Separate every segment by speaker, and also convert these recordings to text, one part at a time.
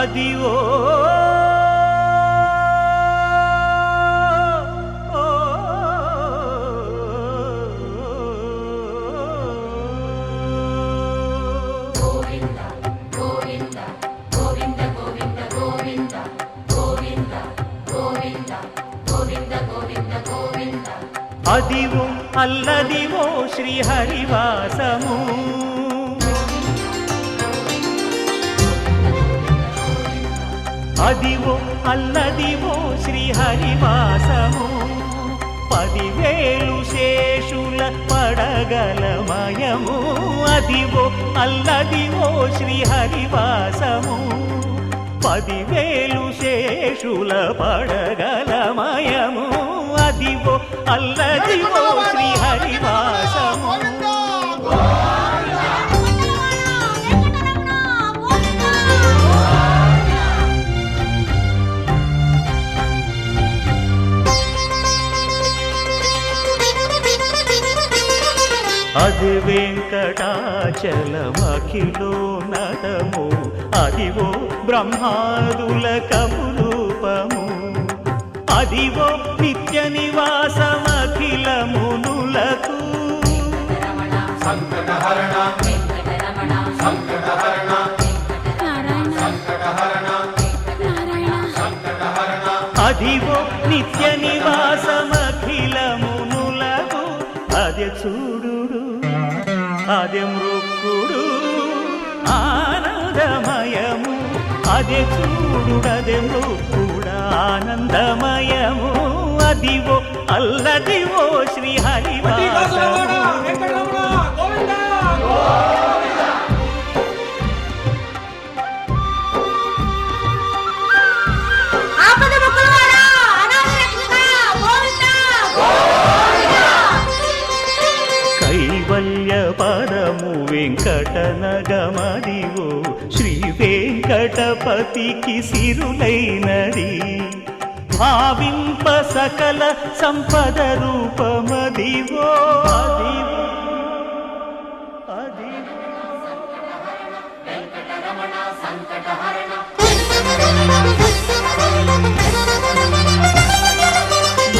Speaker 1: అదివో అదివో అల్లదివో శ్రీహరివాసము అదివో అల్లదివో శ్రీహరివాసము 10,000 శేషుల పడగలమయము అదివో అల్లదివో శ్రీహరివాసము 10,000 శేషుల పడగలమయము అదివో అల్లదివో శ్రీహరివాసము అది వెంకటాచలమఖిలోన్నతము అదివో బ్రహ్మాదుల కమురూపము అదివో నిత్య నివాసమఖిలమునులకు
Speaker 2: సంకటహరణ సంకటహరణ సంకటహరణ సంకటహరణ
Speaker 1: అదివో నిత్య నివాసమఖిలమునులకు అదే చూడు అదే మృక్కుడు ఆనందమయము అదే చూడుడదే మృక్కుడు ఆనందమయము అదివో అల్లదివో శ్రీహరివాసము పరము వెంకటనగమదివో శ్రీ వెంకటపతికి సిరులైనది భావింప సకల సంపద రూపమదివో అదివో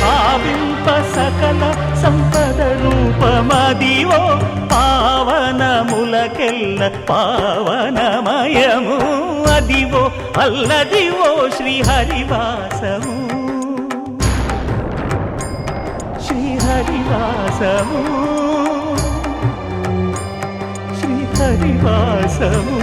Speaker 1: భావింప సకల సంపద రూపమదివో పావనములకెల్ల పావనమయము అదివో అల్లదివో శ్రీహరివాసము శ్రీహరివాసము శ్రీహరివాసము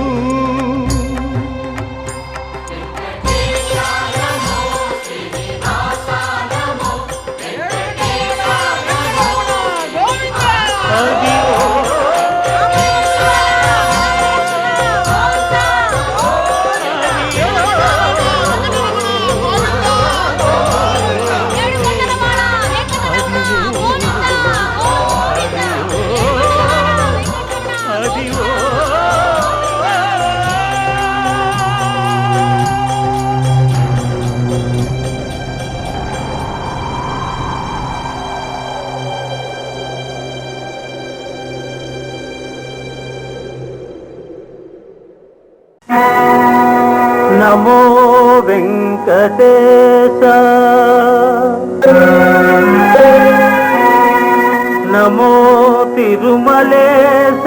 Speaker 1: నమో వెంకటేశ నమో తిరుమలేశ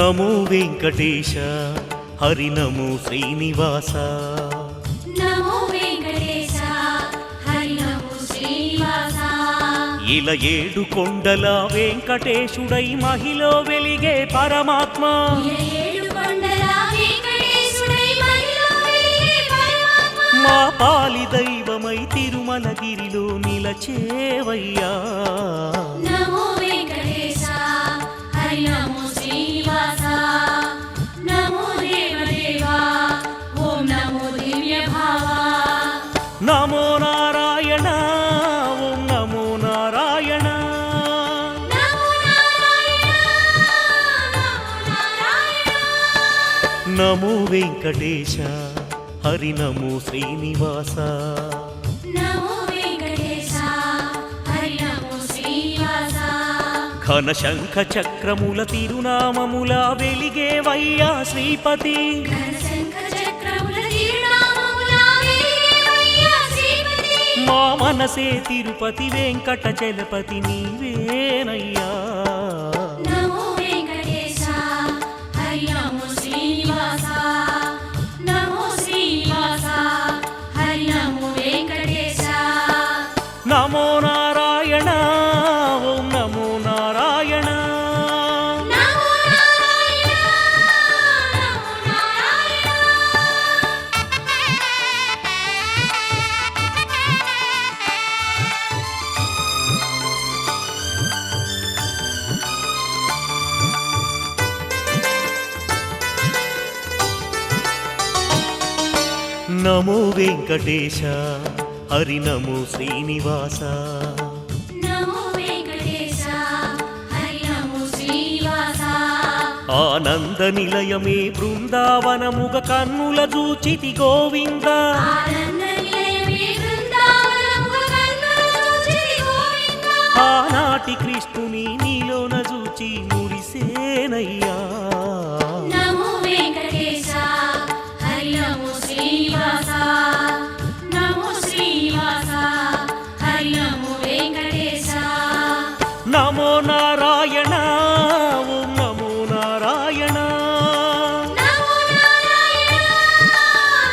Speaker 1: నమో వెంకటేశ హరి నమో శ్రీనివాస
Speaker 2: నమో వెంకటేశ హరి నమో శ్రీనివాస
Speaker 1: ఇలా ఏడు కొండల వెంకటేశుడై మహిలో వెలిగే పరమాత్మ
Speaker 2: ఏడు కొండల వెంకటేశుడై మహిలో వెలిగే పరమాత్మ
Speaker 1: మా పాలి దైవమై తిరుమలగిరిలో నిలచేవయ్యా
Speaker 2: నమో వెంకటేశ హరి నమో శ్రీనివాస నమో దేవదేవా ఓం నమో దివ్య భావా
Speaker 1: నమో నారాయణ ఓం నమో నారాయణ
Speaker 2: నమో నారాయణ నమో నారాయణ
Speaker 1: నమో వెంకటేశ హరి నమో శ్రీనివాస
Speaker 2: నమో వెంకటేశ హరి నమో శ్రీనివాస
Speaker 1: ఘన శంఖ చక్రముల తిరునామముల వెలిగేవయ్యా శ్రీపతి
Speaker 2: ఘనశంఖ చక్రముల తిరునామముల వెలిగేవయ్యా శ్రీపతి
Speaker 1: మా మనసే తిరుపతి వెంకట చలపతి నీవేనయ్యా
Speaker 2: నమో వెంకటేశ హరి నమో శ్రీనివాస నమో శ్రీనివాస హరి నమో వెంకటేశ
Speaker 1: నమో నారాయణ ఓం నమో నారాయణ
Speaker 2: నమో నారాయణ నమో నారాయణ
Speaker 1: నమో వెంకటేశ హరి నమో శ్రీనివాస
Speaker 2: నమో వెంకటేశ హరి నమో శ్రీనివాస
Speaker 1: ఆనంద నిలయమే బృందావనముగ కన్నుల చూచితి గోవింద
Speaker 2: ఆనంద నిలయమే బృందావనముగ కన్నుల చూచితి గోవింద
Speaker 1: ఆనాటి కృష్ణుని నీలోన చూచి మురిసేనయ్యా
Speaker 2: నమో వెంకటేశ హరి నమో శ్రీనివాస నమో శ్రీనివాస హరి నమో వెంకటేశ
Speaker 1: నమో నారాయణ ఓం నమో నారాయణ
Speaker 2: నమో నారాయణ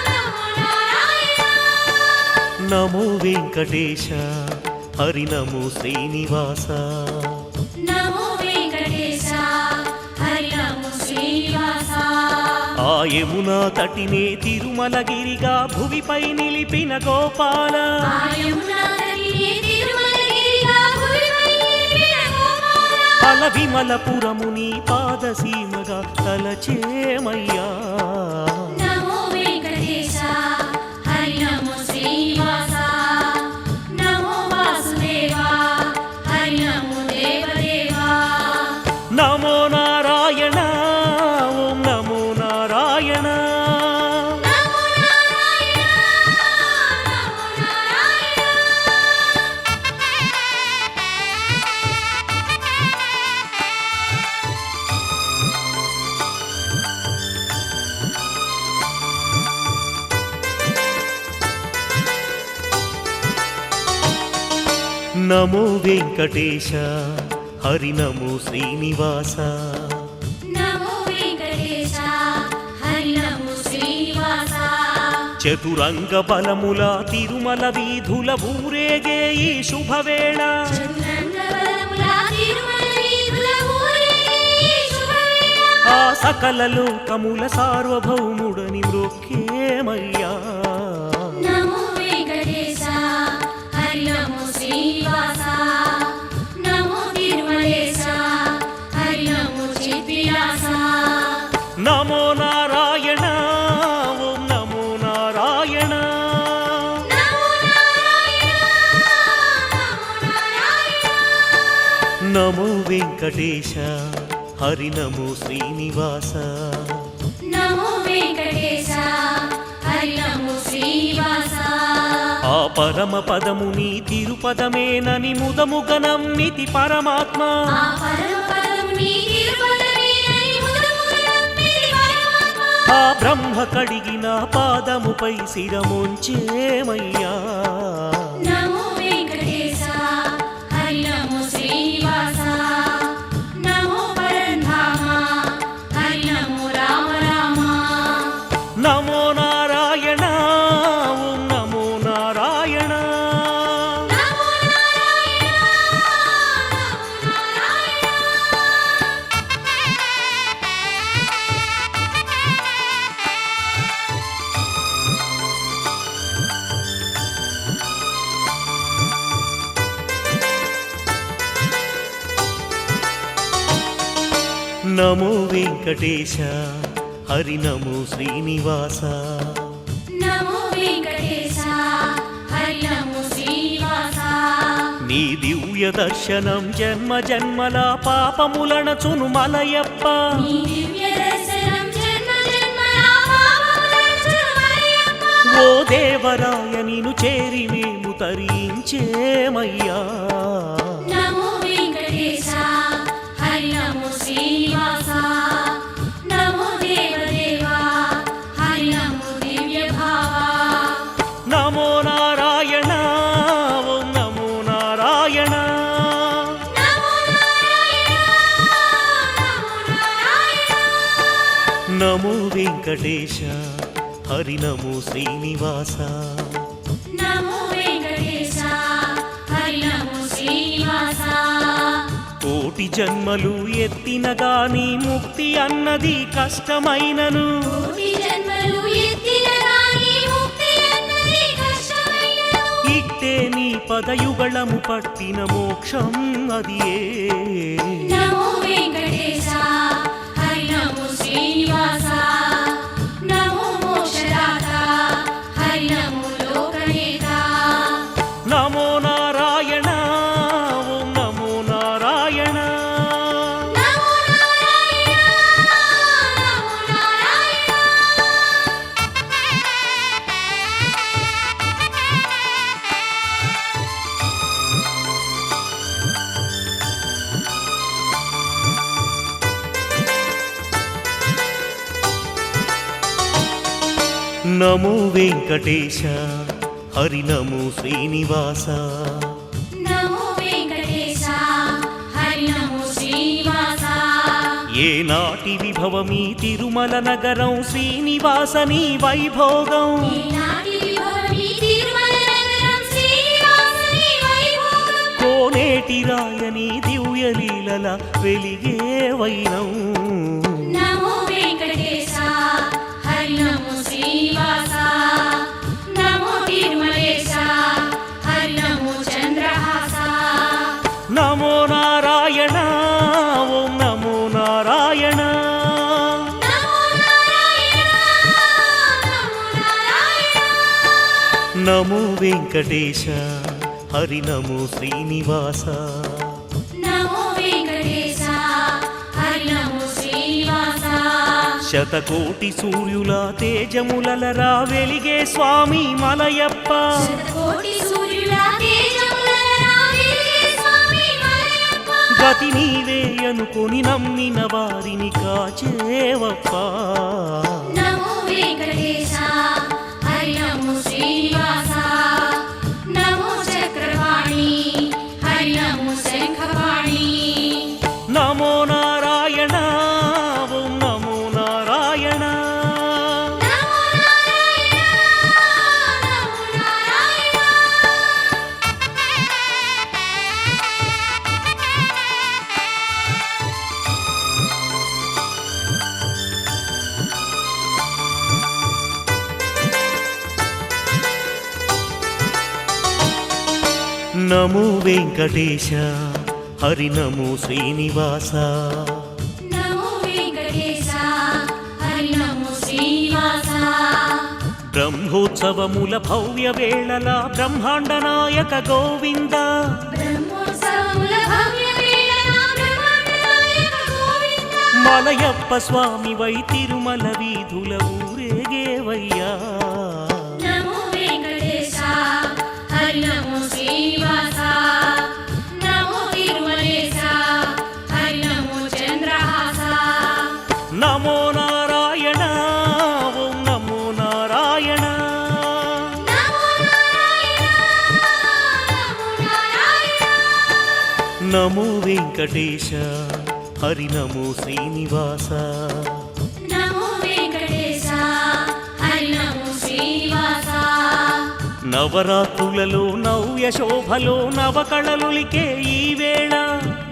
Speaker 2: నమో నారాయణ
Speaker 1: నమో వెంకటేశ హరి నమో శ్రీనివాస
Speaker 2: నమో వెంకటేశ హరి నమో శ్రీనివాస
Speaker 1: ఆ యమునా తటినే తిరుమలగిరిగా భువిపై నిలిపిన గోపాల
Speaker 2: ఆ యమునా నదిని తిరుమలగిరిగా భూమిపై నిలిపిన గోపాల
Speaker 1: ఫల విమలపురముని పాదసీమగా తలచేమయ్యా
Speaker 2: నమో వెంకటేశ హరి నమో శ్రీనివాస నమో వాసుదేవా హరి నమో దేవదేవా
Speaker 1: నమో నారాయణ ఓం నమో నారాయణ
Speaker 2: నమో నారాయణ నమో నారాయణ
Speaker 1: నమో వెంకటేశ హరి నమో శ్రీనివాస
Speaker 2: నమో వెంకటేశ హరి నమో శ్రీనివాస
Speaker 1: చతురంగ బలముల తిరుమల వీధుల ఊరేగే ఈ శుభవేళ
Speaker 2: చతురంగ బలముల తిరుమల వీధుల ఊరేగే ఈ శుభవేళ
Speaker 1: ఆ సకల లోకముల సార్వభౌముడని మ్రొక్కేమయ్యా
Speaker 2: నమో వెంకటేశ హరి నమో శ్రీనివాస నమో తిరుమలేశ హరి నమో చిద్విలాస
Speaker 1: నమో నారాయణ ఓం నమో నారాయణ
Speaker 2: నమో నారాయణ నమో నారాయణ
Speaker 1: నమో వెంకటేశ హరి నమో శ్రీనివాస
Speaker 2: నమో వెంకటేశ హరి నమో శ్రీనివాస
Speaker 1: ఆ పరమ పదముని తిరుపదమేనని ముదముగ నమ్మితి పరమాత్మ
Speaker 2: ఆ పరమ పదము నీ తిరుపదమేనని ముదముగ నమ్మితి పరమాత్మ
Speaker 1: ఆ బ్రహ్మ కడిగిన పాదముపై శిరముంచేమయ్యా
Speaker 2: నమో వెంకటేశ హరి నమో శ్రీనివాస నమో పరంధామ హరి
Speaker 1: నమో వెంకటేశ హరి నమో శ్రీనివాస
Speaker 2: నమో వెంకటేశ హరి నమో శ్రీనివాస
Speaker 1: నీ దివ్య దర్శనం జన్మ జన్మల పాపములనచును మలయప్ప
Speaker 2: నీ దివ్య దర్శనం జన్మ జన్మల పాపములను మలయప్ప
Speaker 1: ఓ దేవరాయ నిను చేరి మేము తరించేమయ్యా
Speaker 2: నమో వెంకటేశ హరి నమో శ్రీనివాస నమో దేవదేవా హరి నమో దివ్య భావా
Speaker 1: నమో నారాయణ ఓం నమో నారాయణ
Speaker 2: నమో నారాయణ నమో నారాయణ
Speaker 1: నమో వెంకటేశ హరి నమో శ్రీనివాస
Speaker 2: నమో వెంకటేశ హరి నమో శ్రీనివాస
Speaker 1: కోటి జన్మలు ఎత్తిన గాని ముక్తి అన్నది కష్టమైనను
Speaker 2: కోటి జన్మలు ఎత్తిన గాని ముక్తి అన్నది కష్టమైనను
Speaker 1: ఇట్టే నీ పదయుగళము పట్టిన మోక్షం అది
Speaker 2: నమో వెంకటేశ హరి నమో శ్రీనివాస నమో మోక్షదాత హరి నమో లోకనేత
Speaker 1: నమో నారాయణ ఓం నమో నారాయణ
Speaker 2: నమో నారాయణ నమో నారాయణ
Speaker 1: నమో వెంకటేశ హరి నమో శ్రీనివాస
Speaker 2: నమో వెంకటేశ హరి నమో శ్రీనివాస
Speaker 1: ఏ నాటి విభవమీ తిరుమల నగరం శ్రీనివాసని వైభోగం
Speaker 2: ఈనాటి విభవమి తిరుమల నగరం శ్రీనివాసుని వైభోగం
Speaker 1: కోనేటి రాయని దివ్య లీలల వెలిగే వైనం
Speaker 2: నమో వెంకటేశ హరి నమో శ్రీనివాస నమో తిరుమలేశ హరి నమో చంద్రహాస
Speaker 1: నమో నారాయణ ఓం నమో నారాయణ
Speaker 2: నమో నారాయణ నమో నారాయణ
Speaker 1: నమో వెంకటేశ హరి నమో శ్రీనివాస
Speaker 2: నమో వెంకటేశ హరి నమో శ్రీనివాస
Speaker 1: శతకోటి సూర్యుల తేజములలరా వెలిగే స్వామి మలయప్ప
Speaker 2: శతకోటి సూర్యుల తేజములరా వెలిగే స్వామి మలయప్ప
Speaker 1: గతి నీవే అనుకొని నమ్మిన వారిని కాచేవప్ప
Speaker 2: నమో వెంకటేశ హరి నమో శ్రీనివాస నమో చక్రపాణి హరి నమో శంఖపాణి
Speaker 1: నమో నారాయణ ఓం నమో నారాయణ
Speaker 2: నమో నారాయణ నమో నారాయణ
Speaker 1: నమో వెంకటేశ హరి నమో శ్రీనివాస
Speaker 2: నమో వెంకటేశ హరి నమో శ్రీనివాస
Speaker 1: బ్రహ్మోత్సవముల భవ్య వేళల బ్రహ్మాండ నాయక గోవింద
Speaker 2: బ్రహ్మోత్సవముల భవ్య వేళన బ్రహ్మాండ నాయక గోవింద
Speaker 1: మలయప్ప స్వామి వై తిరుమల వీధుల ఊరేగేవయ్యా
Speaker 2: నమో వెంకటేశ హరి నమో శ్రీనివాస నమో తిరుమలేశ హరి నమో చంద్రహాస
Speaker 1: నమో నారాయణ ఓం నమో నారాయణ
Speaker 2: నమో నారాయణ నమో నారాయణ
Speaker 1: నమో వెంకటేశ హరి నమో శ్రీనివాస
Speaker 2: నమో వెంకటేశ హరి నమో శ్రీనివాస
Speaker 1: నవరాత్రులలో నవ్య శోభలో నవకళలులికే ఈ వేళ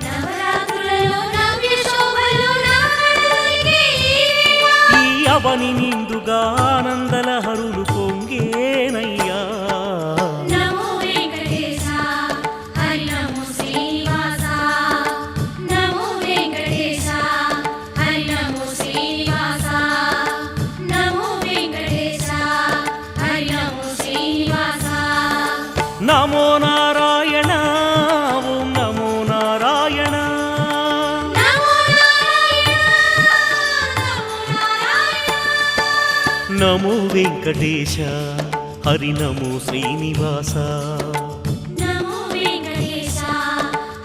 Speaker 2: నవరాత్రులలో నవ్య శోభలో నవకళలులికే ఈ వేళ
Speaker 1: ఈ అవని నిండుగా ఆనందలహరులు పొంగేనయ్యా
Speaker 2: నమో వెంకటేశ హరి నమో శ్రీనివాస నమో వెంకటేశ
Speaker 1: నమో నారాయణ ఓం నమో నారాయణ
Speaker 2: నమో నారాయణ నమో నారాయణ
Speaker 1: నమో వెంకటేశ హరి నమో శ్రీనివాస
Speaker 2: నమో వెంకటేశ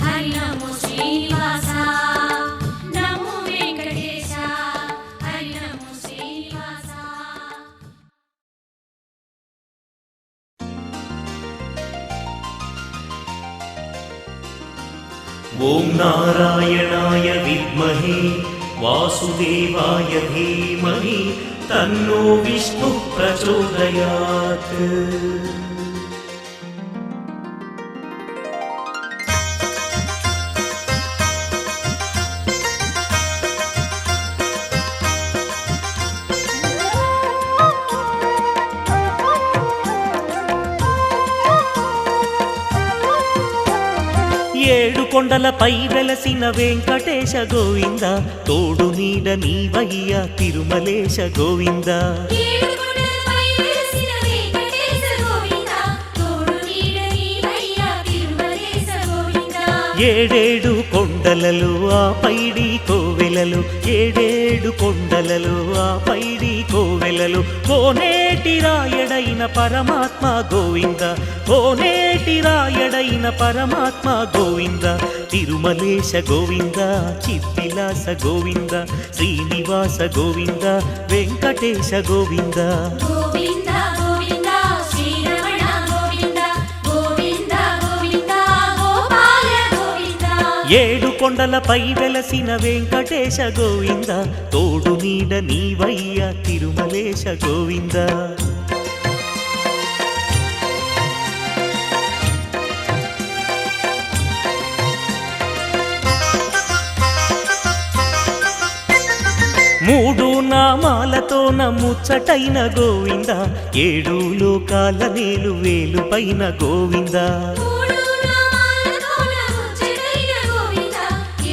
Speaker 2: హరి నమో శ్రీనివాస నమో వెంకటేశ హరి నమో శ్రీనివాస
Speaker 1: ఓం నారాయణాయ విద్మహే వాసుదేవాయ ధీమహి తన్నో విష్ణు ప్రచోదయాత్. ఏడు కొండలపై వెలసిన వెంకటేశ గోవింద తోడు నీడ నీవయ్య తిరుమలేశ గోవింద.
Speaker 2: ఏడు కొండలపై వెలసిన వెంకటేశ గోవింద తోడు నీడ నీవయ్య తిరుమలేశ గోవింద.
Speaker 1: ఏడేడు కొండలలో ఆ పైడి కోవెలలు ఏడేడు కొండలలో ఆ పైడి కోవెలలు కోనేటి రాయడైన పరమాత్మ గోవింద కోనేటి రాయడైన పరమాత్మ గోవింద. తిరుమలేశ గోవింద చిత్తిలాస గోవింద శ్రీనివాస గోవింద వెంకటేశ గోవింద.
Speaker 2: గోవింద గోవింద శ్రీరమణ గోవింద గోవింద గోవింద గోపాల గోవింద.
Speaker 1: ఏడు కొండలపై వెలసిన వెంకటేశ గోవింద తోడు నీడ నీవయ్య తిరుమలేశ గోవింద. మూడు నామాలతో ముచ్చటైన గోవింద ఏడు లోకాల నేలు వేలు పైన గోవింద.
Speaker 2: మూడు నామాలతో ముచ్చటైన గోవింద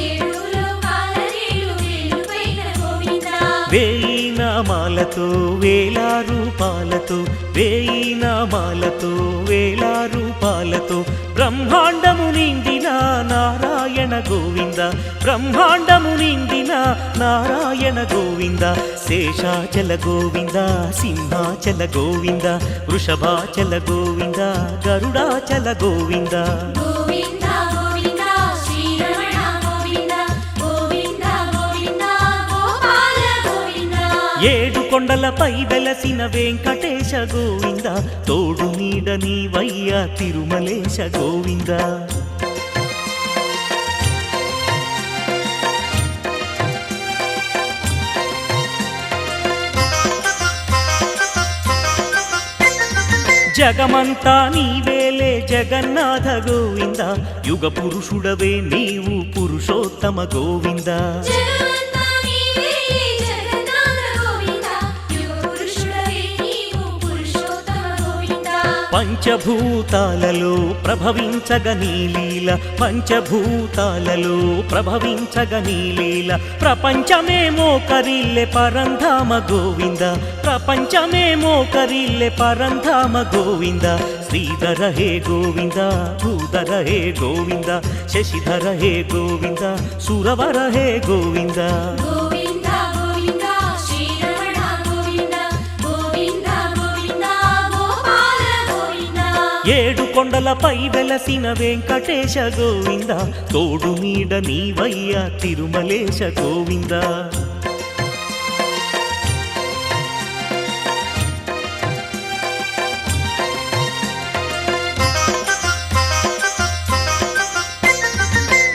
Speaker 2: ఏడు లోకాల నేలు వేలుపైన గోవింద.
Speaker 1: వేయి నామాలతో వేల రూపాలతో వేయి నామాలతో వేల రూపాలతో బ్రహ్మాండము నిండిన నారాయణ గోవింద బ్రహ్మాండము నిండిన నారాయణ గోవింద. శేషాచల గోవింద సింహాచల గోవింద వృషభాచల గోవింద గరుడాచల గోవింద.
Speaker 2: గోవింద గోవింద శ్రీరమణ గోవింద గోవింద గోవింద గోపాల గోవింద.
Speaker 1: ఏడు కొండలపై వెలసిన వెంకటేశ గోవింద తోడు నీడ నీవయ్య తిరుమలేశ గోవింద. జగమంతా నీవేలే జగన్నాథ గోవింద యుగ పురుషుడవే నీవు పురుషోత్తమ గోవింద.
Speaker 2: జగమంతా నీవే జగన్నాథ గోవింద యుగ పురుషుడవే నీవు పురుషోత్తమ గోవింద.
Speaker 1: పంచభూతాలలో ప్రభవించగ నీలీల పంచభూతాలలో ప్రభవించగ నీలీల ప్రపంచమే మోకరిల్లె పరంధామ గోవింద ప్రపంచమే మోకరిల్లె పరంధామ గోవింద. శ్రీధర హే గోవింద భూధర హే గోవింద శశిధర హే గోవింద సురవర హే గోవింద.
Speaker 2: గోవింద గోవింద శ్రీరమణ గోవింద గోవింద గోవింద గోపాల గోవింద.
Speaker 1: ఏడు కొండలపై వెలసిన వెంకటేశ గోవింద తోడు నీడ నీవయ్య తిరుమలేశ గోవింద.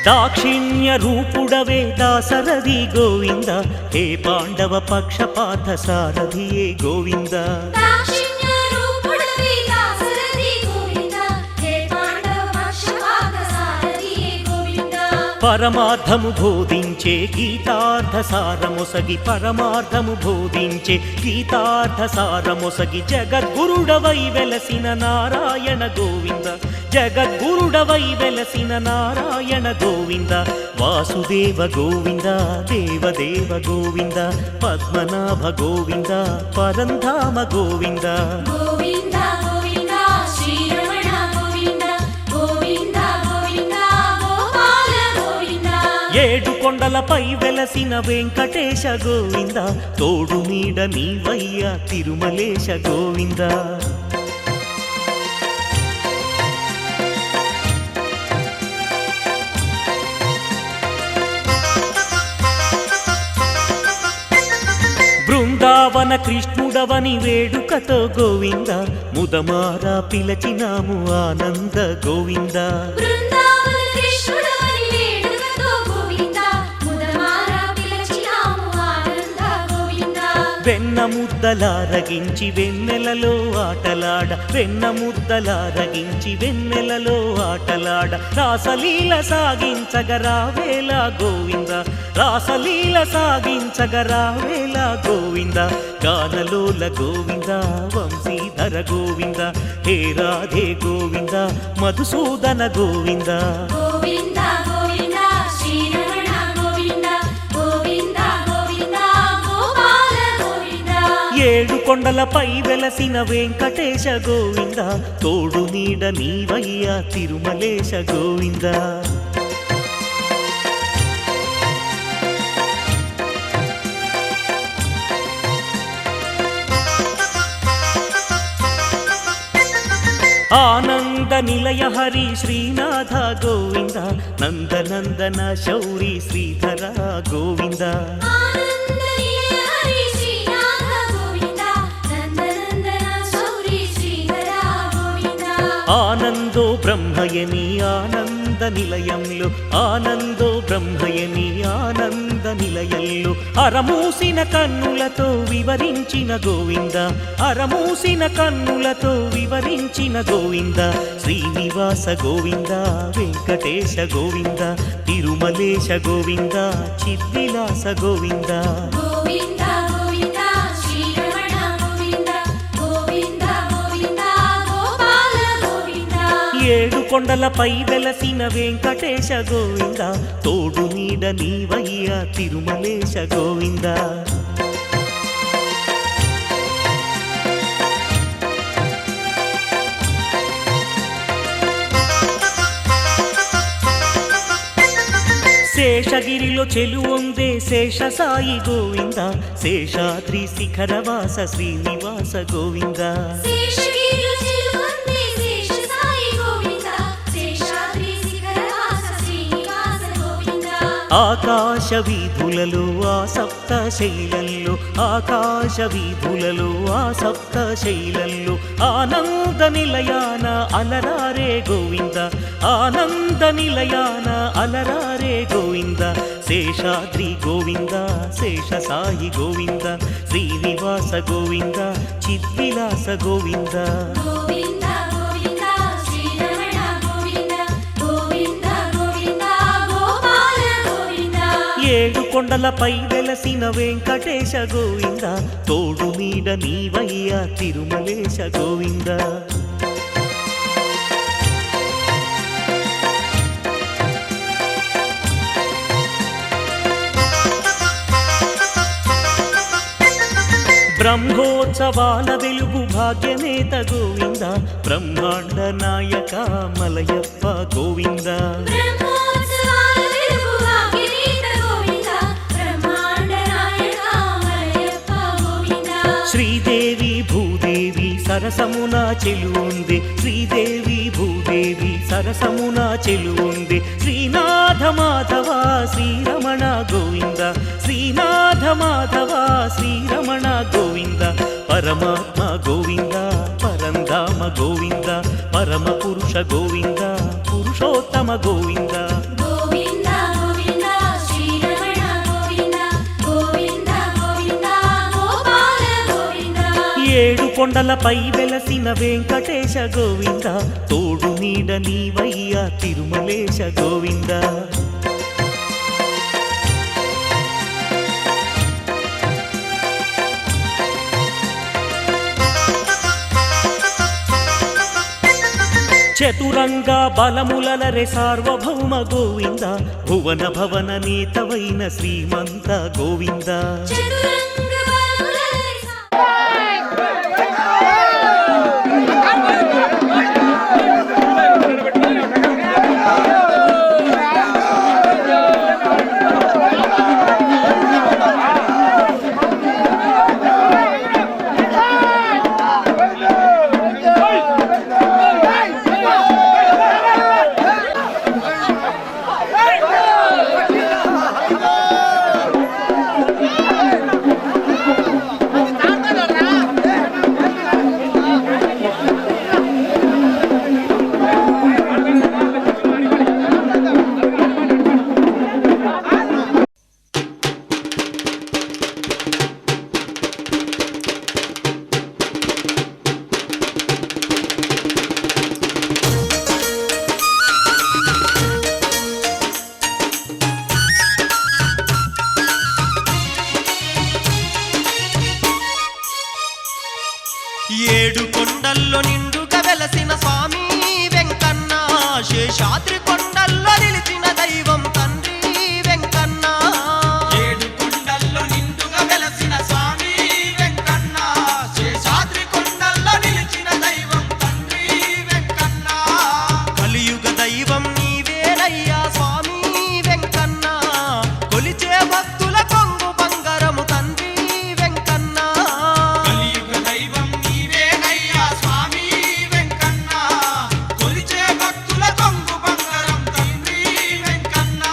Speaker 1: దాక్షిణ్య రూపుడవే దాసరథి గోవింద హే పాండవ పక్షపాత సారథియే గోవింద.
Speaker 2: దాక్షిణ్య రూపుడవే దాసరథి గోవింద హే పాండవ పక్షపాత సారథియే గోవింద.
Speaker 1: పరమార్థము బోధించే గీతార్థ సారమొసగి పరమార్థము బోధించే గీతార్థ సారమొసగి జగద్గురుడవై వెలసిన నారాయణ గోవింద జగద్గురుడవై వెలసిన నారాయణ గోవింద. వాసుదేవ గోవింద దేవదేవ గోవింద పద్మనాభ గోవింద పరంధామ గోవింద.
Speaker 2: గోవింద గోవింద శ్రీరమణ గోవింద
Speaker 1: కొండలపై వెలసిన వెంకటేశ గోవింద తోడు నీడ నీవయ్య తిరుమలేశ గోవింద బృందావన కృష్ణుడవని వేడుకతో గోవింద ముదమారా పిలచినాము ఆనంద గోవింద
Speaker 2: బృందావన కృష్ణుడవని వేడుకతో గోవింద ముదమారా పిలచినాము ఆనంద గోవింద
Speaker 1: వెన్న ముద్దలారగించి వెన్నెలలో ఆటలాడ వెన్న ముద్దలారగించి వెన్నెలలో ఆటలాడ రాసలీల సాగించగరావేళ గోవింద రాసలీల సాగించగరావేళ గోవింద గానలోల గోవింద వంశీధర గోవింద హే రాధే గోవింద మధుసూదన గోవింద
Speaker 2: గోవింద గోవింద శ్రీరమణ గోవింద గోవింద గోవింద గోపాల గోవింద
Speaker 1: ఏడు కొండలపై వెలసిన వెంకటేశ గోవింద తోడు నీడ నీవయ్య తిరుమలేశ గోవింద ఆనంద నిలయ హరి శ్రీనాథ గోవింద నందనందన శౌరి శ్రీధర గోవింద
Speaker 2: ఆనంద నిలయ హరి శ్రీనాథ గోవింద నందనందన శౌరి శ్రీధర గోవింద
Speaker 1: ఆనందో బ్రహ్మయని ఆనంద నిలయంలో ఆనందో బ్రహ్మయని ఆనంద నిలయంలో అరమూసిన కన్నులతో వివరించిన గోవింద అరమూసిన కన్నులతో వివరించిన గోవింద శ్రీనివాస గోవింద వెంకటేశ గోవింద తిరుమలేశ గోవింద చిద్విలాస గోవింద
Speaker 2: గోవింద గోవింద శ్రీరమణ గోవింద గోవింద గోవింద గోపాల గోవింద
Speaker 1: ఏడు కొండలపై వెలసిన వెంకటేశ గోవింద తోడు నీడ నీవయ్య తిరుమలేశ గోవింద శేషగిరిలో చెలువొందే శేష సాయి గోవింద శేషాద్రి శిఖరవాస శ్రీనివాస గోవింద
Speaker 2: శేషగిరిలో చెలువొందే శేష సాయి గోవింద శేషాద్రి శిఖరవాస శ్రీనివాస గోవింద
Speaker 1: ఆకాశ వీధులలో ఆ సప్త శైలంలో ఆకాశ వీధులలో ఆ సప్త శైలంలో ఆనంద నిలయాన అలరారే గోవింద ఆనంద నిలయాన అలరారే గోవింద శేషాద్రి గోవింద శేష సాయి గోవింద శ్రీనివాస గోవింద చిద్విలాస గోవింద
Speaker 2: గోవింద గోవింద శ్రీరమణ గోవింద గోవింద గోవింద గోపాల గోవింద
Speaker 1: ఏడు కొండలపై వెలసిన వెంకటేశ గోవింద తోడు నీడ నీవయ్య తిరుమలేశ గోవింద బ్రహ్మోత్సవాల వెలుగు భాగ్యనేత గోవింద బ్రహ్మాండ నాయక మలయప్ప గోవింద
Speaker 2: బ్రహ్మోత్సవాల వెలుగు భాగ్యనేత గోవింద బ్రహ్మాండ నాయక మలయప్ప గోవింద
Speaker 1: శ్రీదేవి భూదేవి సరసమున చెలువుంది శ్రీదేవి భూదేవి సరసమున చెలువుంది శ్రీనాథ మాధవ శ్రీరమణ గోవింద శ్రీనాథ మాధవ శ్రీరమణ గోవింద పరమాత్మ గోవింద పరంధామ గోవింద పరమ పురుష గోవింద పురుషోత్తమ గోవింద
Speaker 2: గోవింద గోవింద శ్రీరమణ గోవింద గోవింద గోవింద గోపాల గోవింద
Speaker 1: ఏడు కొండలపై వెలసిన వెంకటేశ గోవింద తోడు నీడ నీవయ్య తిరుమలేశ గోవింద చతురంగ బలములలరే సార్వభౌమ గోవింద భువన భవన నేతవైన శ్రీమంత గోవింద
Speaker 2: చతురంగ బలములలరే
Speaker 3: ఏడు కొండల్లో నిండుగా వెలసిన స్వామి వెంకన్న శేషాద్రి కొండల్లో నిలిచిన దైవం తండ్రి వెంకన్న
Speaker 4: ఏడు కొండల్లో నిండుగా వెలసిన స్వామి వెంకన్న శేషాద్రి కొండల్లో నిలిచిన దైవం తండ్రి వెంకన్న
Speaker 3: కలియుగ దైవం నీవేనయ్యా స్వామి వెంకన్న కొలిచే భక్తుల కొంగు బంగారము తండ్రి వెంకన్న
Speaker 4: కలియుగ దైవం నీవేనయ్యా స్వామి వెంకన్న కొలిచే భక్తుల కొంగు బంగారం తండ్రి వెంకన్న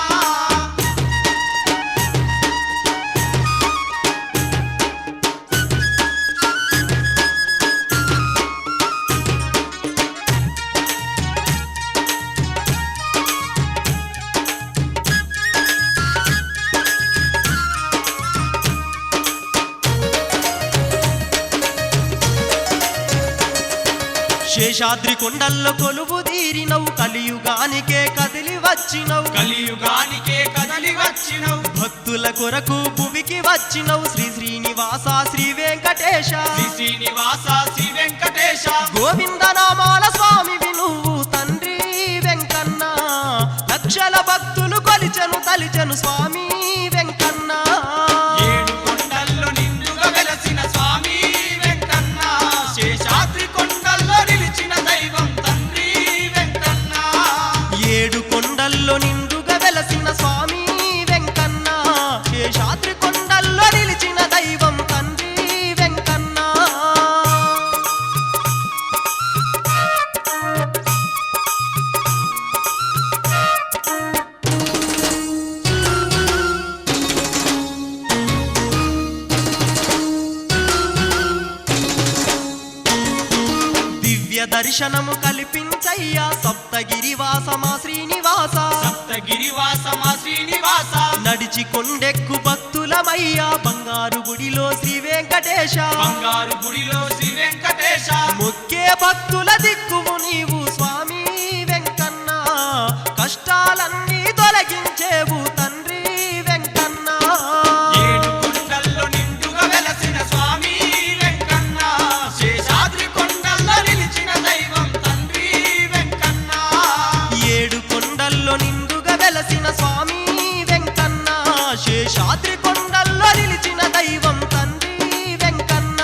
Speaker 3: శేషాద్రి కొండల్లో కొలువు తీరినవు కలియుగానికే కదిలి వచ్చినవు
Speaker 4: కలియుగానికే కదలి వచ్చినవు
Speaker 3: భక్తుల కొరకు భూమికి వచ్చినవు శ్రీ శ్రీనివాస శ్రీ వెంకటేశ
Speaker 4: శ్రీ శ్రీనివాస శ్రీ వెంకటేశ
Speaker 3: గోవిందనామాల స్వామివి నువ్వు తండ్రి వెంకన్న లక్షల భక్తులు కొలిచెను తలిచెను స్వామి వెంకన్న
Speaker 4: ఏడు కొండల్లో నిండుగా వెలసిన స్వామి వెంకన్న శేషాద్రి కొండల్లో నిలిచిన దైవం తండ్రి వెంకన్న
Speaker 3: ఏడు కొండల్లో నిండుగా వెలసిన స్వామి వెంకన్న శేషాద్రి కొండల్లో నిలిచిన దైవం తండ్రి వెంకన్న దివ్య దర్శనము కల్పించయ్యా సప్తగిరివాసమా శ్రీనివాస
Speaker 4: సప్తగిరివాసమా శ్రీనివాస
Speaker 3: నడిచి కొండెక్కు భక్తులమయ్యా బంగారు గుడిలో శ్రీ వెంకటేశ
Speaker 4: బంగారు గుడిలో శ్రీ వెంకటేశ
Speaker 3: మొక్కే భక్తుల దిక్కుము నీవు స్వామి వెంకన్న కష్టాలన్నీ తొలగించేవు తండ్రి వెంకన్న
Speaker 4: ఏడు కొండల్లో నిండుగా వెలసిన స్వామి వెంకన్న శేషాద్రి కొండల్లో నిలిచిన దైవం తండ్రి వెంకన్న
Speaker 3: ఏడు కొండల్లో నిండుగా వెలసిన స్వామి వెంకన్న శేషాద్రి కొండల్లో నిలిచిన దైవం తండ్రి వెంకన్న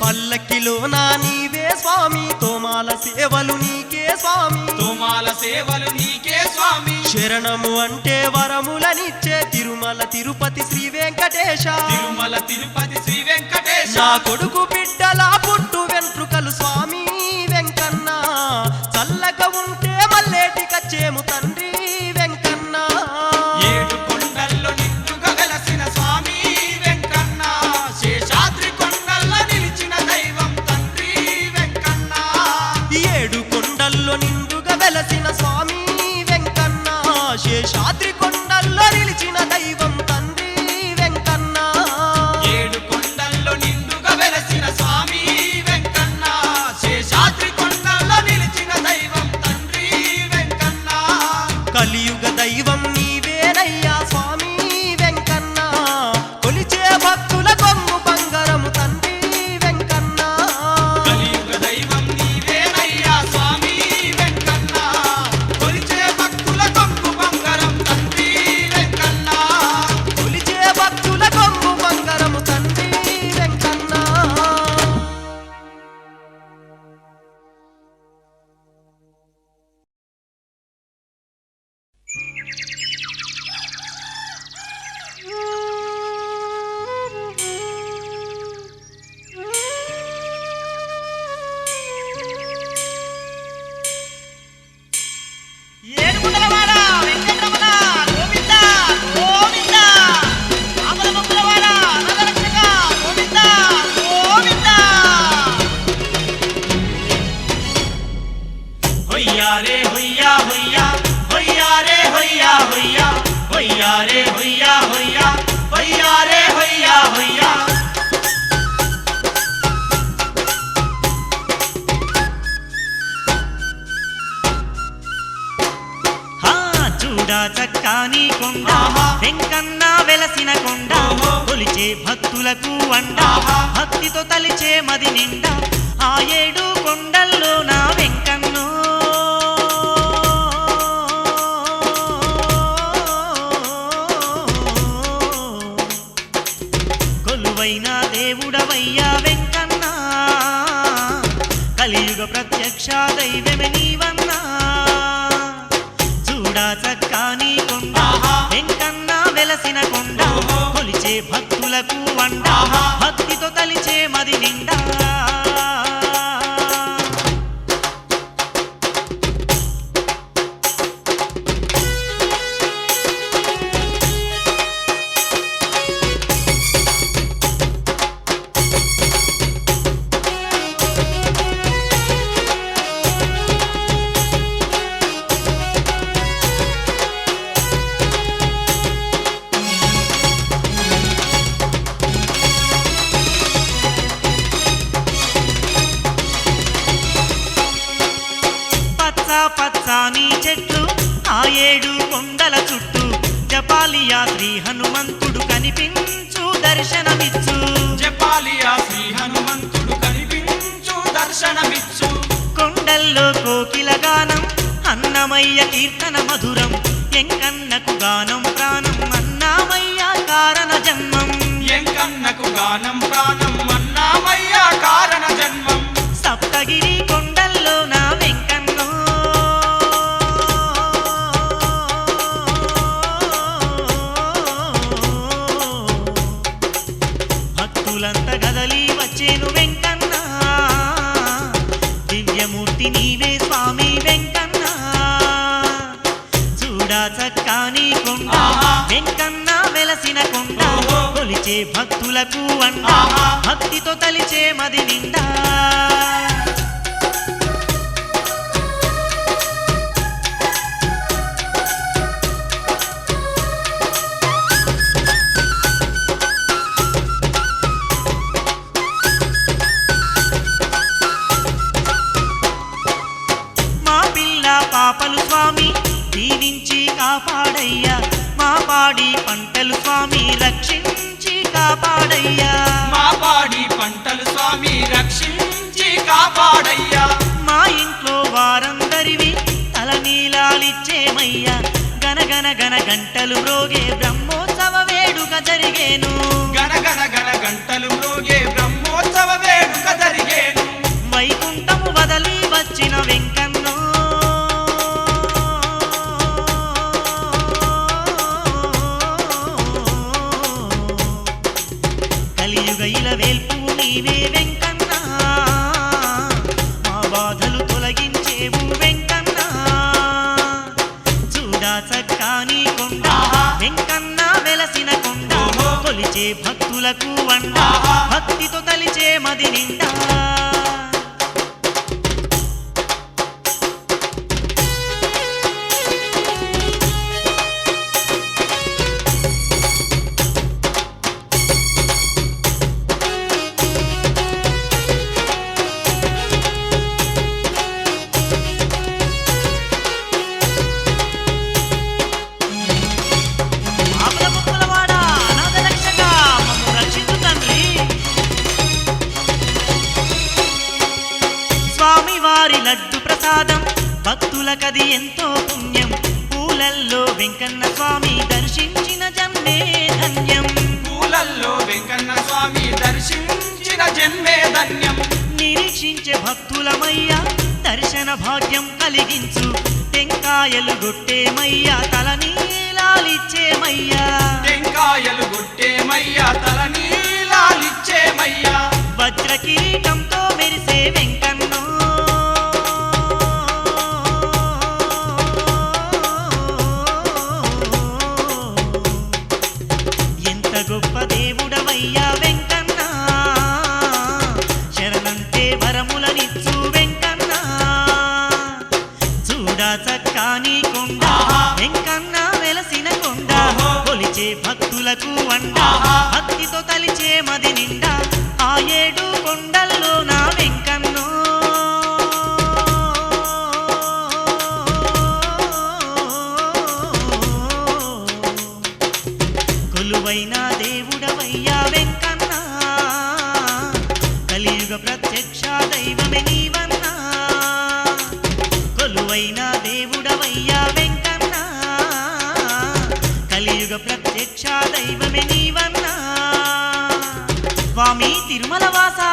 Speaker 3: పల్లకిలో నా నీవే స్వామి తోమాల సేవలు నీకే స్వామి
Speaker 4: తోమాల సేవలు నీకే స్వామి
Speaker 3: శరణము అంటే వరములనిచ్చే తిరుమల తిరుపతి శ్రీ వెంకటేశ
Speaker 4: తిరుమల తిరుపతి శ్రీ వెంకటేశ
Speaker 3: నా కొడుకు బిడ్డల పుట్టు వెంట్రుకలు స్వామి వెంకన్న చల్లగా ఉంటే మల్లేటి కచ్చేము తండ్రి వెంకన్న
Speaker 4: ఏడు కొండల్లో నిండుగా వెలసిన స్వామి వెంకన్న శేషాద్రి కొండల్లో నిలిచిన దైవం తండ్రి వెంకన్న
Speaker 3: ఏడు కొండల్లో నిండుగా వెలసిన స్వామి వెంకన్న శేషాద్రి కొండల్లో నిలిచిన దైవం తండ్రి వెంకన్న
Speaker 4: ఏడు కొండల్లో నిండుగా వెలసిన స్వామి వెంకన్న శేషాద్రి కొండల్లో నిలిచిన దైవం తండ్రి వెంకన్న
Speaker 3: కలియుగ దైవం నీవేనయ్యా స్వామి వెంకన్న కొలిచే భక్తుల కొంగు బంగారము తండ్రి వెంకన్న
Speaker 4: కలియుగ దైవం నీవేనయ్యా స్వామి వెంకన్న కొలిచే భక్తుల కొంగు బంగారం తండ్రి వెంకన్న
Speaker 3: కొలిచే భక్తుల కొంగు బంగారము తండ్రి వెంకన్న
Speaker 1: ఏడుగుండలవాడ వెంకటరమణ గోవింద గోవింద ఆపదముక్కులవాడ నగరక్షక గోవింద గోవింద హొయ్యా రే హొయ్యా హొయ్యా హొయ్యా రే హొయ్యా చూడా చక్కాని కొండ
Speaker 4: ఆహా.
Speaker 1: వెంకన్న వెలసిన కొండ
Speaker 4: ఓహో.
Speaker 1: కొలిచే భక్తులకు వండ
Speaker 4: ఆహా.
Speaker 1: భక్తితో తలిచే మది నిండా ఆ 7 కొండల్లో నా వెంకన్నో కొలువైన దేవుడవయ్యా వెంకన్న కలియుగ ప్రత్యక్ష దైవమే నీవన్నా చూడా చక్కాని కొండ
Speaker 4: ఆహా.
Speaker 1: వెంకన్న వెలసిన కొండ
Speaker 4: ఓహో.
Speaker 1: కొలిచే భక్తులకు వండ
Speaker 4: ఆహా.
Speaker 1: భక్తితో తలిచే మది నిండా పచ్చ పచ్చాని చెట్లు ఆ 7 కొండల చుట్టూ జపాలియా శ్రీ హనుమంతుడు కనిపించు దర్శనమిచ్చు
Speaker 4: జపాలియా శ్రీ హనుమంతుడు కనిపించు దర్శనమిచ్చు
Speaker 1: కొండల్లో కోకిల గానం అన్నమయ్య కీర్తన మధురం ఎంకన్నకు గానం ప్రాణం అన్నమయ్య కారణ జన్మం
Speaker 4: ఎంకన్నకు గానం ప్రాణం అన్నామయ్య కారణ జన్మం
Speaker 1: సప్తగిరి కొండల్లో నా వెంకన్నో భక్తులంత గదలి వచ్చేను వెంకన్న దివ్యమూర్తి నీవే స్వామి వెంకన్న చూడా చక్కాని కొండ
Speaker 4: ఆహా.
Speaker 1: వెంకన్న వెలసిన కొండ
Speaker 4: ఓహో.
Speaker 1: కొలిచే భక్తులకు వంట
Speaker 4: ఆహా.
Speaker 1: భక్తితో తలిచే మది నిండా మా పిల్ల పాపలు స్వామి దీవించి కాపాడయ్యా మా పాడి పంటలు స్వామి రక్షించి కాపాడయ్యా
Speaker 4: మా పాడి పంటలు స్వామి రక్షించి కాపాడయ్యా
Speaker 1: మా ఇంట్లో వారందరివి తలనీలాలిచ్చేమయ్యా గనగన గన గంటలు మ్రోగే బ్రహ్మోత్సవ వేడుక జరిగేను
Speaker 4: గనగన గన గంటలు మ్రోగే బ్రహ్మోత్సవ వేడుక జరిగేను
Speaker 1: వైకుంఠము వదలి వచ్చిన వెంకన్నో కలియుగ ఇల వేల్పు నీవే వెంకన్న మా బాధలు తొలగించేవు వెంకన్న చూడా చక్కాని కొండ
Speaker 4: ఆహా.
Speaker 1: వెంకన్న వెలసిన కొండ
Speaker 4: ఓహో.
Speaker 1: కొలిచే భక్తులకు వండ
Speaker 4: ఆహా.
Speaker 1: భక్తితో తలిచే మది నిండా ఆపద ముక్కులవాడ అనాథ రక్షక మమ్ము రక్షించు తండ్రి స్వామివారి లడ్డు ప్రసాదం భక్తులకది ఎంతో పుణ్యం పూలల్లో వెంకన్న స్వామి దర్శించిన జన్మే ధన్యం
Speaker 4: పూలల్లో వెంకన్న స్వామి దర్శించిన జన్మే ధన్యం
Speaker 1: నిరీక్షించే భక్తులమయ్యా దర్శన భాగ్యం కలిగించు టెంకాయలు గొట్టేమయ్యా తలనీలాలిచ్చేమయ్యా
Speaker 4: టెంకాయలు గొట్టేమయ్యా తలనీలాలిచ్చేమయ్యా
Speaker 1: వజ్ర కిరీటంతో మెరిసే వెంకన్నో ఎంత గొప్ప దేవుడవయ్యా వెంకన్న శరణంటే వరములనిచ్చు వెంకన్న చూడా చక్కాని కొండ
Speaker 4: ఆహా.
Speaker 1: వెంకన్న వెలసిన కొండ
Speaker 4: ఓహో.
Speaker 1: కొలిచే భక్తులకు వండ
Speaker 4: ఆహా.
Speaker 1: భక్తితో తలిచే మది నిండా ఆ 7 కొండల్లో నా వెంకన్నో రక్షా దైవమే నీవన్నా స్వామి తిరుమల వాసా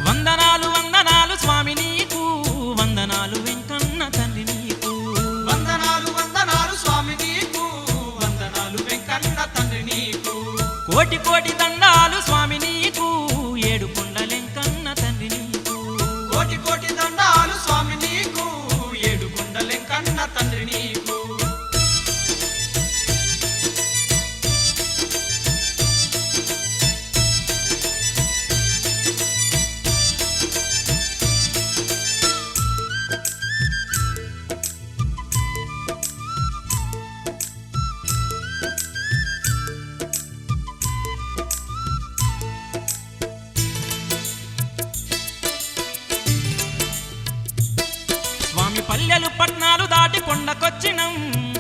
Speaker 5: వందనాలు వందనాలు స్వామి నీకు వందనాలు వెంకన్న తండ్రి నీకు
Speaker 4: వందనాలు వందనాలు స్వామి నీకు వందనాలు వెంకన్న తండ్రి నీకు
Speaker 5: కోటి కోటి దండాలు స్వామి నీకు ఏడు కొండలెంకన్న తండ్రి నీకు
Speaker 4: కోటి కోటి దండాలు స్వామి నీకు ఏడు కొండలెంకన్న తండ్రి నీకు
Speaker 5: స్వామి పల్లెలు పట్నాలు దాటి కొండకొచ్చినం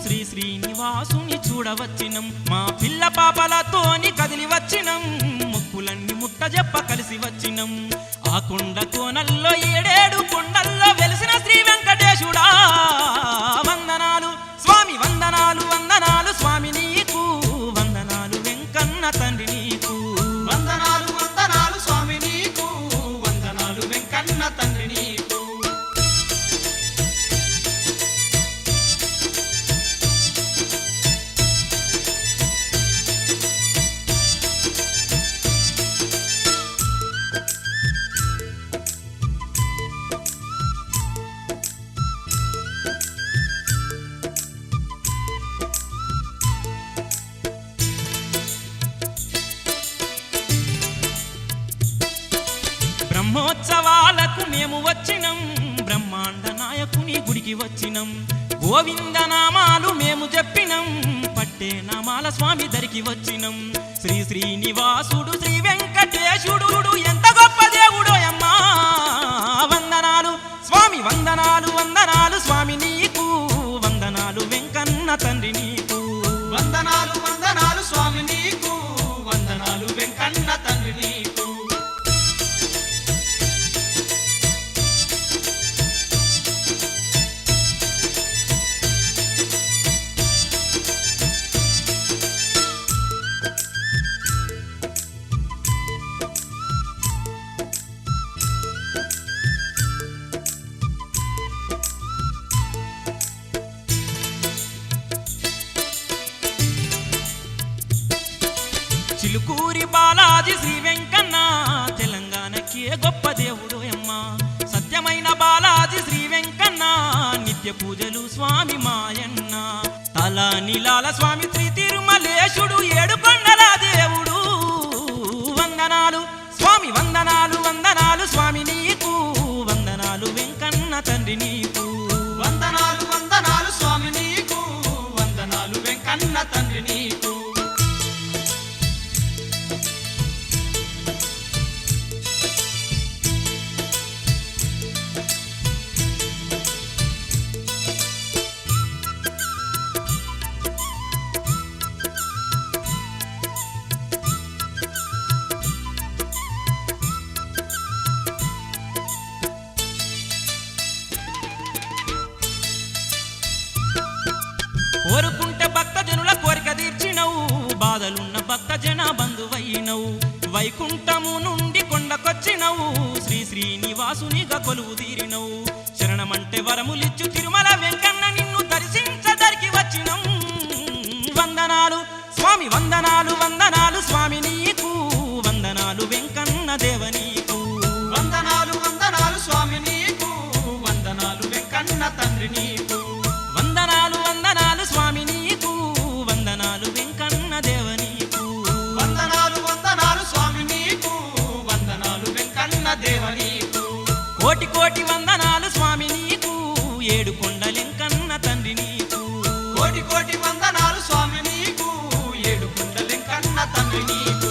Speaker 5: శ్రీ శ్రీనివాసుని చూడవచ్చినం మా పిల్ల పాపలతోని కదిలి వచ్చినం ముక్కులన్నీ ముట్ట చెప్ప కలిసి వచ్చినం ఆ కొండ కోనల్లో ఏడేడు కొండల్లో వెలిసిన శ్రీ వెంకటేశుడా వందనాలు స్వామి వందనాలు వందనాలు స్వామి నీకు వందనాలు వెంకన్న తండ్రి నీకు
Speaker 4: వందనాలు వందనాలు స్వామి నీకు వందనాలు వెంకన్న తండ్రి నీకు
Speaker 5: బ్రహ్మోత్సవాలకు మేము వచ్చినం బ్రహ్మాండ నాయకుని గుడికి వచ్చినం గోవిందనామాలు మేము చెప్పినం పట్టే నామాల స్వామి దరికి వచ్చినం శ్రీ శ్రీనివాసుడు శ్రీ వెంకటేశుడు ఎంత గొప్ప దేవుడో అమ్మా వందనాలు స్వామి వందనాలు వందనాలు స్వామి నీకు వందనాలు వెంకన్న తండ్రి నీకు
Speaker 4: వందనాలు వందనాలు స్వామి నీకు వందనాలు వెంకన్న తండ్రి నీకు
Speaker 5: చిలుకూరి బాలాజీ శ్రీ వెంకన్న తెలంగాణకే గొప్ప దేవుడు అమ్మ సత్యమైన బాలాజీ శ్రీ వెంకన్న నిత్య పూజలు స్వామి మాయన్న తల నీలాల స్వామి శ్రీ తిరుమలేశుడు ఏడు కొండల దేవుడు వందనాలు స్వామి వందనాలు వందనాలు స్వామి నీకు వందనాలు వెంకన్న తండ్రి నీకు
Speaker 4: వందనాలు వందనాలు స్వామి నీకు వందనాలు వెంకన్న తండ్రి నీకు
Speaker 5: బాధలున్న భక్త జన బంధువైనవు వైకుంఠము నుండి కొండకొచ్చినవు శ్రీ శ్రీనివాసునిగా కొలువు తీరినవు శరణమంటే వరములిచ్చు తిరుమల వెంకన్న నిన్ను దర్శించదరికి వచ్చినం వందనాలు స్వామి వందనాలు వందనాలు స్వామి నీకు వందనాలు వెంకన్న దేవ నీకు
Speaker 4: వందనాలు వందనాలు స్వామి నీకు వందనాలు వెంకన్న తండ్రి నీకు
Speaker 5: వందనాలు వందనాలు స్వామి నీకు వందనాలు వెంకన్న దేవ నీకు
Speaker 4: వందనాలు వందనాలు స్వామి నీకు వందనాలు వెంకన్న దేవ నీకు
Speaker 5: కోటి కోటి వందనాలు స్వామి నీకు ఏడు కొండలెంకన్న తండ్రి నీకు
Speaker 4: కోటి కోటి వందనాలు స్వామి నీకు ఏడు కొండలెంకన్న తండ్రి నీకు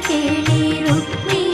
Speaker 2: ಕೇಳಿ ರುಕ್ಮಿ